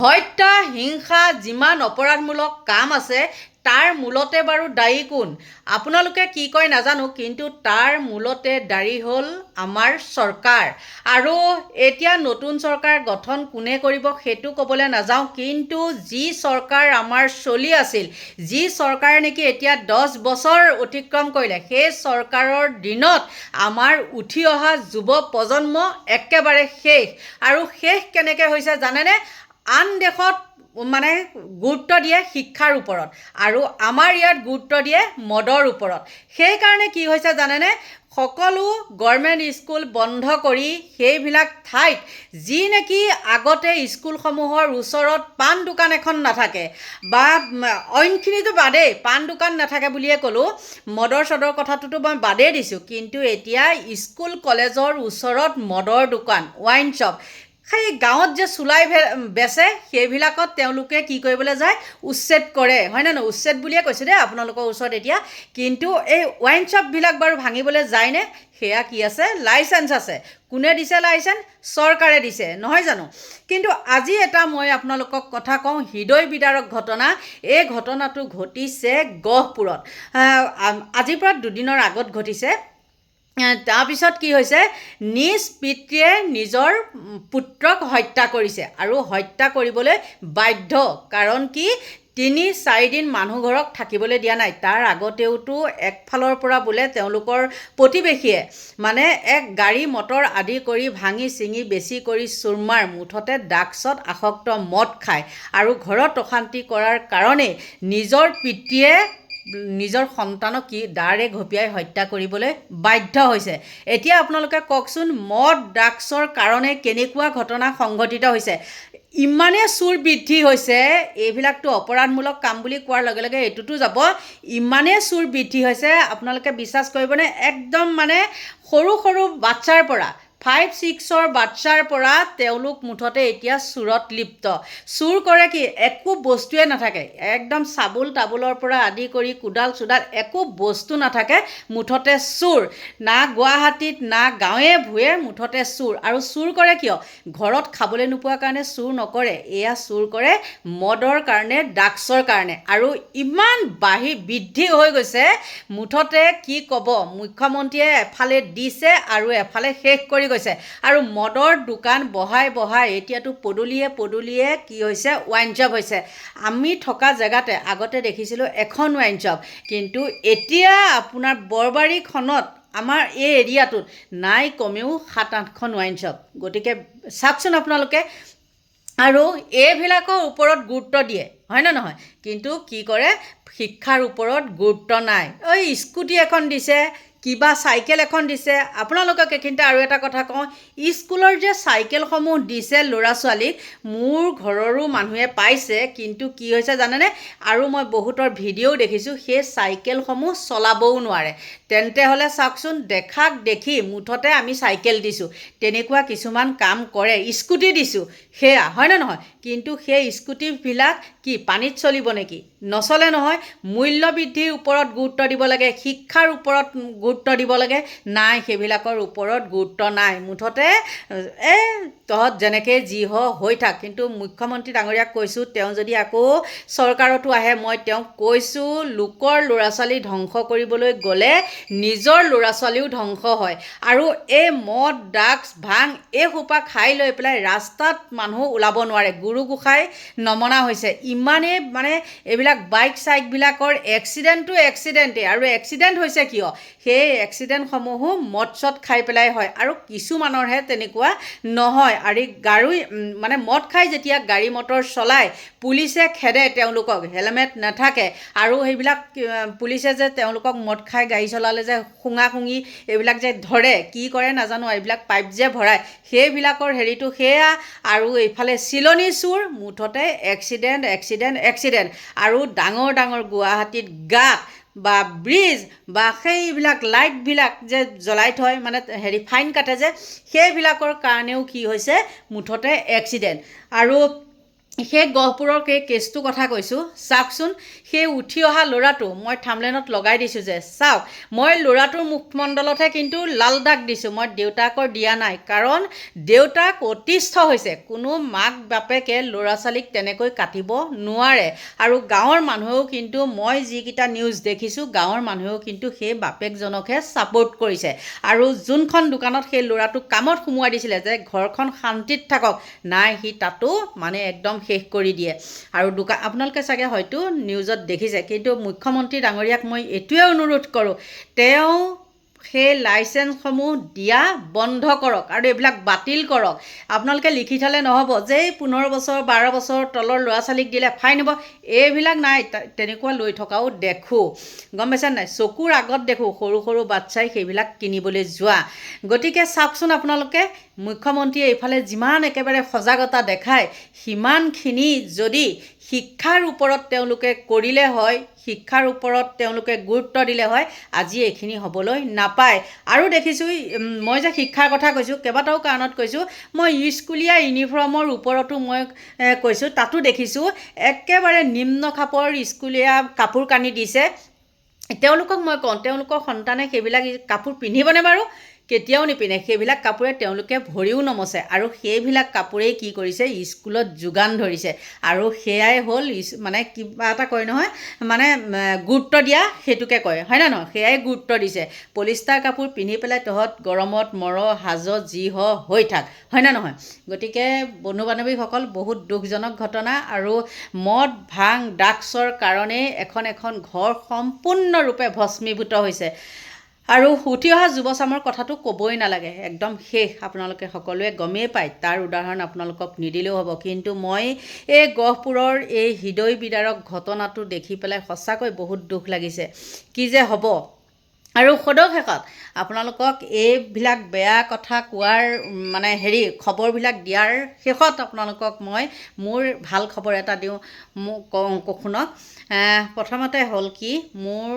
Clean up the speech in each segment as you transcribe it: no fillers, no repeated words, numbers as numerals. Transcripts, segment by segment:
হত্যা হিংসা যিমান অপৰাধমূলক কাম আছে তাৰ মূলতে বাৰু দায়ী কোন? আপোনালোকে কি কয় নাজানো, কিন্তু তাৰ মূলতে দায়ী হ'ল আমাৰ চৰকাৰ। আৰু এতিয়া নতুন চৰকাৰ গঠন কোনে কৰিব সেইটো ক'বলৈ নাযাওঁ, কিন্তু যি চৰকাৰ আমাৰ চলি আছিল, যি চৰকাৰে নেকি এতিয়া 10 বছৰ অতিক্ৰম কৰিলে, সেই চৰকাৰৰ দিনত আমাৰ উঠি অহা যুৱ প্ৰজন্ম একেবাৰে শেষ। আৰু শেষ কেনেকৈ হৈছে জানেনে? আন দেশত মানে গুৰুত্ব দিয়ে শিক্ষাৰ ওপৰত, আৰু আমাৰ ইয়াত গুৰুত্ব দিয়ে মদৰ ওপৰত। সেইকাৰণে কি হৈছে জানেনে? সকলো গভৰ্ণমেণ্ট স্কুল বন্ধ কৰি সেইবিলাক ঠাইত যি নেকি আগতে স্কুলসমূহৰ ওচৰত পাণ দোকান এখন নাথাকে, বা অইনখিনিতো বাদেই, পাণ দোকান নাথাকে বুলিয়ে ক'লোঁ, মদৰ চদৰ কথাটোতো মই বাদেই দিছোঁ, কিন্তু এতিয়া স্কুল কলেজৰ ওচৰত মদৰ দোকান, ৱাইন শ্বপ, সেই গাঁৱত যে চুলাই বেচে সেইবিলাকত তেওঁলোকে কি কৰিবলৈ যায়? উচ্ছেদ কৰে, হয় নে নহয়? উচ্ছেদ বুলিয়ে কৈছে দেই আপোনালোকৰ ওচৰত এতিয়া। কিন্তু এই ৱাইন শ্বপবিলাক বাৰু ভাঙিবলৈ যায়নে? সেয়া কি আছে? লাইচেঞ্চ আছে। কোনে দিছে লাইচেঞ্চ? চৰকাৰে দিছে, নহয় জানো? কিন্তু আজি এটা মই আপোনালোকক কথা কওঁ, হৃদয় বিদাৰক ঘটনা। এই ঘটনাটো ঘটিছে গহপুৰত। আজিৰ পৰা 2 দিনৰ আগত ঘটিছে। তাৰপিছত কি হৈছে? নিজ পিতৃয়ে নিজৰ পুত্ৰক হত্যা কৰিছে, আৰু হত্যা কৰিবলৈ বাধ্য। কাৰণ কি? 3-4 দিন মানুহ ঘৰক থাকিবলৈ দিয়া নাই। তাৰ আগতেওতো একফালৰ পৰা বোলে তেওঁলোকৰ প্ৰতিবেশীয়ে মানে এক গাড়ী মটৰ আদি কৰি ভাঙি চিঙি বেছি কৰি চুৰমাৰ, মুঠতে ড্ৰাগছত আসক্ত, মদ খায়, আৰু ঘৰত অশান্তি কৰাৰ কাৰণে নিজৰ পিতৃয়ে নিজৰ সন্তানক কি দাৰে ঘপিয়াই হত্যা কৰিবলৈ বাধ্য হৈছে। এতিয়া আপোনালোকে কওকচোন, মদ ড্ৰাগছৰ কাৰণে কেনেকুৱা ঘটনা সংঘটিত হৈছে? ইমানেই চুৰ বৃদ্ধি হৈছে, এইবিলাকতো অপৰাধমূলক কাম বুলি কোৱাৰ লগে লগে এইটোতো যাব। ইমানেই চুৰ বৃদ্ধি হৈছে, আপোনালোকে বিশ্বাস কৰিবনে? একদম মানে সৰু সৰু বাচ্ছাৰ পৰা, 5-6ৰ বাচ্ছাৰ পৰা তেওঁলোক মুঠতে এতিয়া চুৰত লিপ্ত। চুৰ কৰে কি? একো বস্তুৱে নাথাকে, একদম চাবোল তাবোলৰ পৰা আদি কৰি কোদাল চোদাল একো বস্তু নাথাকে, মুঠতে চুৰ। না গুৱাহাটীত না গাঁৱে ভূঞে, মুঠতে চুৰ। আৰু চুৰ কৰে কিয়? ঘৰত খাবলৈ নোপোৱাৰ কাৰণে চুৰ নকৰে, এয়া চুৰ কৰে মদৰ কাৰণে, ড্ৰাগছৰ কাৰণে। আৰু ইমান বৃদ্ধি হৈ গৈছে, মুঠতে কি ক'ব, মুখ্যমন্ত্ৰীয়ে এফালে দিছে আৰু এফালে শেষ কৰি গৈছে। আৰু মদৰ দোকান বহাই বহাই এতিয়াতো পদূলিয়ে পদূলিয়ে কি হৈছে? ৱাইন শ্বপ হৈছে। আমি থকা জেগাতে আগতে দেখিছিলোঁ এখন ৱাইন শ্বপ, কিন্তু এতিয়া আপোনাৰ বৰবাৰীখনত, আমাৰ এই এৰিয়াটোত নাই কমেও 7-8খন ৱাইন শ্বপ। গতিকে চাওকচোন আপোনালোকে। আৰু এইবিলাকৰ ওপৰত গুৰুত্ব দিয়ে, হয় নে নহয়? কিন্তু কি কৰে? শিক্ষাৰ ওপৰত গুৰুত্ব নাই। স্কুটি এখন দিছে, কিবা চাইকেল এখন দিছে। আপোনালোকক এইখিনিতে আৰু এটা কথা কওঁ, স্কুলৰ যে চাইকেলসমূহ দিছে ল'ৰা ছোৱালীক, মোৰ ঘৰৰো মানুহে পাইছে, কিন্তু কি হৈছে জানেনে? আৰু মই বহুতৰ ভিডিঅ'ও দেখিছোঁ, সেই চাইকেলসমূহ চলাবও নোৱাৰে। তেন্তে হ'লে চাওকচোন, দেখাক দেখি মুঠতে আমি চাইকেল দিছোঁ, তেনেকুৱা কিছুমান কাম কৰে। স্কুটি দিছোঁ, সেয়া হয় নে নহয়? কিন্তু সেই স্কুটিবিলাক কি পানীত চলিব নেকি? নচলে নহয়। মূল্য বৃদ্ধিৰ ওপৰত গুৰুত্ব দিব লাগে, শিক্ষাৰ ওপৰত গুৰুত্ব দিব লাগে, নাই, সেইবিলাকৰ ওপৰত গুৰুত্ব নাই। মুঠতে তহঁত যেনেকৈ যি হৈ থাক। কিন্তু মুখ্যমন্ত্ৰী ডাঙৰীয়াক কৈছোঁ, তেওঁ যদি আকৌ চৰকাৰতো আহে, মই তেওঁক কৈছোঁ, লোকৰ ল'ৰা ছোৱালী ধ্বংস কৰিবলৈ গ'লে নিজৰ ল'ৰা ছোৱালীও ধ্বংস হয়। আৰু এই মদ ড্ৰাগছ ভাং এইসোপা খাই লৈ পেলাই ৰাস্তাত মানুহ ওলাব নোৱাৰে, গুৰু গোসাঁই নমনা হৈছে। ইমানেই মানে এইবিলাক বাইক চাইকবিলাকৰ এক্সিডেণ্টেই। আৰু এক্সিডেণ্ট হৈছে কিয়? সেই এক্সিডেণ্টসমূহো মদ চদ খাই পেলাই হয়, আৰু কিছুমানৰহে তেনেকুৱা নহয়। আৰু মানে মদ খাই যেতিয়া গাড়ী মটৰ চলায়, পুলিচে খেদে তেওঁলোকক, হেলমেট নাথাকে। আৰু সেইবিলাক পুলিচে যে তেওঁলোকক মদ খাই গাড়ী চলালে যে শুঙি এইবিলাক যে ধৰে, কি কৰে নাজানো, এইবিলাক পাইপ যে ভৰায়, সেইবিলাকৰ হেৰিটো সেয়া। আৰু এইফালে চিলনী চুৰ, মুঠতে এক্সিডেণ্ট। আৰু ডাঙৰ ডাঙৰ গুৱাহাটীত গাঁত বা ব্ৰিজ বা সেইবিলাক লাইটবিলাক যে জ্বলাই থয়, মানে ফাইন কাটে যে, সেইবিলাকৰ কাৰণেও কি হৈছে? মুঠতে এক্সিডেণ্ট। আৰু সেই গহপুৰৰ সেই কেছটোৰ কথা কৈছোঁ। চাওকচোন, সেই উঠি অহা ল'ৰাটো মই থামলেনত লগাই দিছোঁ যে চাওক, মই ল'ৰাটোৰ মুখমণ্ডলতহে কিন্তু লাল দাগ দিছোঁ, মই দেউতাকৰ দিয়া নাই। কাৰণ দেউতাক অতিষ্ঠ হৈছে। কোনো মাক বাপেকে ল'ৰা ছোৱালীক তেনেকৈ কাটিব নোৱাৰে। আৰু গাঁৱৰ মানুহেও কিন্তু, মই যিকেইটা নিউজ দেখিছোঁ, গাঁৱৰ মানুহেও কিন্তু সেই বাপেকজনকহে ছাপোৰ্ট কৰিছে। আৰু যোনখন দোকানত সেই ল'ৰাটোক কামত সোমোৱাই দিছিলে যে ঘৰখন শান্তিত থাকক, নাই, সি তাতো মানে একদম শেষ কৰি দিয়ে। আৰু আপোনালোকে চাগে হয়তো নিউজত দেখিছে। কিন্তু মুখ্যমন্ত্ৰী ডাঙৰীয়াক মই এইটোৱে অনুৰোধ কৰোঁ, তেওঁ সেই লাইচেঞ্চসমূহ দিয়া বন্ধ কৰক আৰু এইবিলাক বাতিল কৰক। আপোনালোকে লিখি থ'লে নহ'ব যে 15 বছৰ 12 বছৰ তলৰ ল'ৰা ছোৱালীক দিলে ফাইন হ'ব, এইবিলাক নাই। তেনেকুৱা লৈ থকাও দেখোঁ, গম পাইছে নাই? চকুৰ আগত দেখোঁ সৰু সৰু বাচ্ছাই সেইবিলাক কিনিবলৈ যোৱা। গতিকে চাওকচোন আপোনালোকে, মুখ্যমন্ত্ৰীয়ে এইফালে যিমান একেবাৰে সজাগতা দেখায়, সিমানখিনি যদি শিক্ষাৰ ওপৰত তেওঁলোকে কৰিলে হয়, শিক্ষাৰ ওপৰত তেওঁলোকে গুৰুত্ব দিলে হয়, আজি এইখিনি হ'বলৈ নাপায়। আৰু দেখিছোঁ, মই যে শিক্ষাৰ কথা কৈছোঁ, কেইবাটাও কাৰণত কৈছোঁ। মই স্কুলীয়া ইউনিফৰ্মৰ ওপৰতো মই কৈছোঁ, তাতো দেখিছোঁ একেবাৰে নিম্ন খাপৰ স্কুলীয়া কাপোৰ কানি দিছে। তেওঁলোকক মই কওঁ, তেওঁলোকৰ সন্তানে সেইবিলাক কাপোৰ পিন্ধিবনে বাৰু? কেতিয়াও নিপিন্ধে। সেইবিলাক কাপোৰে তেওঁলোকে ভৰিও নমচে। আৰু সেইবিলাক কাপোৰেই কি কৰিছে, স্কুলত যোগান ধৰিছে। আৰু সেয়াই হ'ল মানে কিবা এটা কয় নহয়, মানে গুৰুত্ব দিয়া, সেইটোকে কয়, হয় নে নহয়? সেয়াই গুৰুত্ব দিছে। পলিষ্টাৰ কাপোৰ পিন্ধি পেলাই তহঁত গৰমত মৰ, হাজত যি হৈ থাক, হয় নে নহয়? গতিকে বন্ধু বান্ধৱীসকল, বহুত দুখজনক ঘটনা। আৰু মদ ভাং ড্ৰাগছৰ কাৰণেই এখন ঘৰ সম্পূৰ্ণৰূপে ভস্মীভূত হৈছে। আৰু উঠি অহা যুৱচামৰ কথাটো ক'বই নালাগে, একদম শেষ। আপোনালোকে সকলোৱে গমেই পায়, তাৰ উদাহৰণ আপোনালোকক নিদিলেও হ'ব। কিন্তু মই এই গহপুৰৰ এই হৃদয় বিদাৰক ঘটনাটো দেখি পেলাই সঁচাকৈ বহুত দুখ লাগিছে। কি যে হ'ব। আৰু সদশেষত আপোনালোকক এইবিলাক বেয়া কথা কোৱাৰ মানে খবৰবিলাক দিয়াৰ শেষত আপোনালোকক মই মোৰ ভাল খবৰ এটা দিওঁ, শুনক। প্ৰথমতে হ'ল কি, মোৰ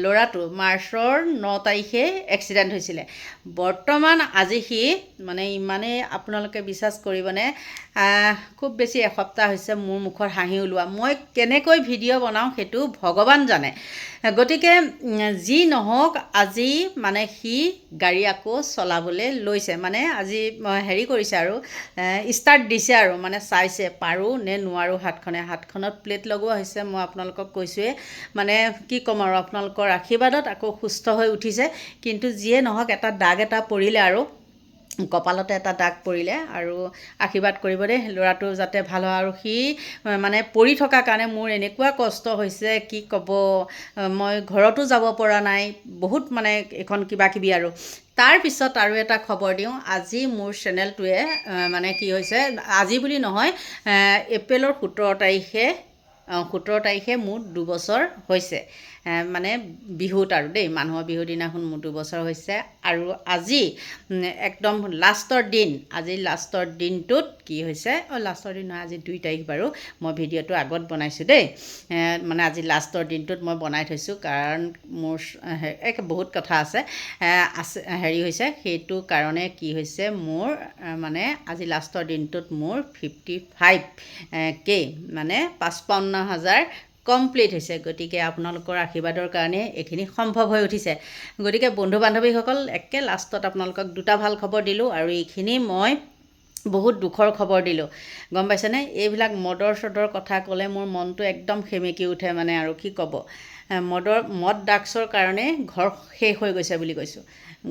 ল'ৰাটো মাৰ্চৰ 9 তাৰিখে এক্সিডেণ্ট হৈছিলে। বৰ্তমান আজি সি মানে ইমানেই, আপোনালোকে বিশ্বাস কৰিবনে, খুব বেছি এসপ্তাহ হৈছে মোৰ মুখত হাঁহি ওলোৱা। মই কেনেকৈ ভিডিঅ' বনাওঁ সেইটো ভগৱান জানে। গতিকে যি নহওক, আজি মানে সি গাড়ী আকৌ চলাবলৈ লৈছে। মানে আজি কৰিছে আৰু ষ্টাৰ্ট দিছে আৰু মানে চাইছে পাৰোঁ নে নোৱাৰোঁ। হাতখনত প্লেট লগোৱা হৈছে, মই আপোনালোকক কৈছোঁৱে। মানে কি ক'ম আৰু, আপোনালোকৰ আশীৰ্বাদত আকৌ সুস্থ হৈ উঠিছে। কিন্তু যিয়ে নহওক, এটা দাগ এটা পৰিলে আৰু কপালতে এটা দাগ পৰিলে। আৰু আশীৰ্বাদ কৰিব দেই, ল'ৰাটো যাতে ভাল হয়। আৰু সি মানে পৰি থকাৰ কাৰণে মোৰ এনেকুৱা কষ্ট হৈছে, কি ক'ব। মই ঘৰতো যাব পৰা নাই, বহুত মানে এখন কিবা কিবি। আৰু তাৰপিছত আৰু এটা খবৰ দিওঁ, আজি মোৰ চেনেলটোৱে মানে কি হৈছে, আজি বুলি নহয়, এপ্ৰিলৰ 17 তাৰিখে মোৰ 2 বছৰ হৈছে। মানে বিহুত আৰু দেই, মানুহৰ বিহুৰ দিনাখন মোৰ 2 বছৰ হৈছে। আৰু আজি একদম লাষ্টৰ দিন, আজি লাষ্টৰ দিনটোত কি হৈছে, লাষ্টৰ দিন নহয়, আজি 2 তাৰিখ বাৰু। মই ভিডিঅ'টো আগত বনাইছোঁ দেই, মানে আজি লাষ্টৰ দিনটোত মই বনাই থৈছোঁ। কাৰণ মোৰ বহুত কথা আছে হৈছে, সেইটো কাৰণে কি হৈছে, মোৰ মানে আজি লাষ্টৰ দিনটোত মোৰ 55K মানে 55,000 কমপ্লিট হৈছে। গতিকে আপোনালোকৰ আশীৰ্বাদৰ কাৰণে এইখিনি সম্ভৱ হৈ উঠিছে। গতিকে বন্ধু বান্ধৱীসকল, একে লাষ্টত আপোনালোকক 2টা ভাল খবৰ দিলোঁ। আৰু এইখিনি মই বহুত দুখৰ খবৰ দিলোঁ, গম পাইছেনে? এইবিলাক মদৰ কথা ক'লে মোৰ মনটো একদম সেমেকি উঠে। মানে আৰু কি ক'ব, মদ ড্ৰাগছৰ কাৰণে ঘৰ শেষ হৈ গৈছে বুলি কৈছোঁ।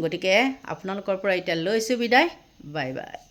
গতিকে আপোনালোকৰ পৰা এতিয়া লৈছোঁ বিদায়, বাই বাই।